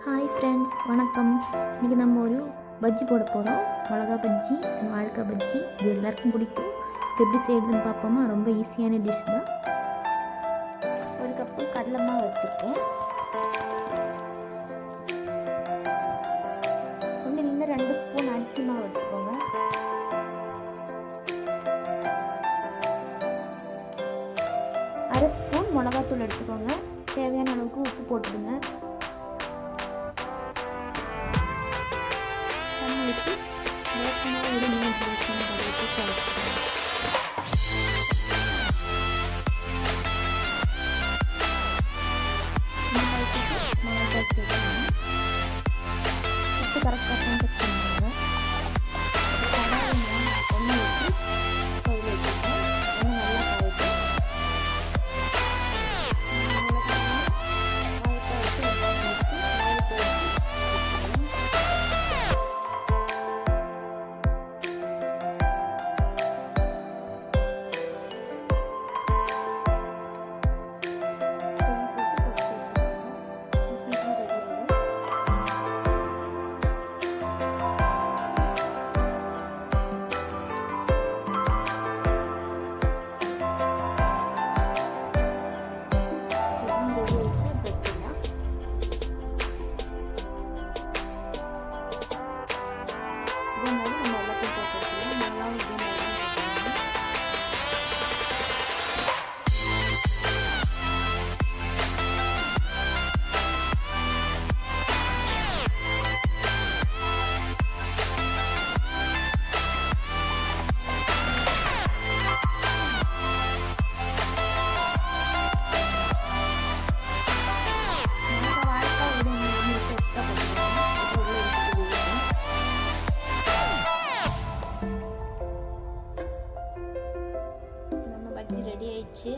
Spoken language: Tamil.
ஹாய் ஃப்ரெண்ட்ஸ், வணக்கம். இன்றைக்கி நம்ம ஒரு பஜ்ஜி போட போகிறோம். மிளகா பஜ்ஜி, வாழைக்காய் பஜ்ஜி. இது எல்லாருக்கும் பிடிக்கும். எப்படி செய்யறதுன்னு பார்ப்போமா? ரொம்ப ஈஸியான டிஷ் தான். ஒரு கப்பு கடலை மாவு எடுத்துருக்கேன். ஒன்றுலேருந்து 2 ஸ்பூன் அரிசி மாவு எடுத்துக்கோங்க. அரை ஸ்பூன் மிளகாத்தூள் எடுத்துக்கோங்க. தேவையான அளவுக்கு உப்பு போட்டுடுங்க. ஊற்றி மோசமாக ஒரு 3 நிமிஷம் வரைக்கும் கலக்கிடுங்க. மிளகாய் சேர்க்கணும். உப்பு கரெக்டாக செக் பண்ணுங்க. கடாயில் எண்ணெய் ஊற்றி ஸ்டவ் வச்சுருக்கேன். எண்ணெய் நல்லா கரைக்கும். ரெடி ஆயிடுச்சு.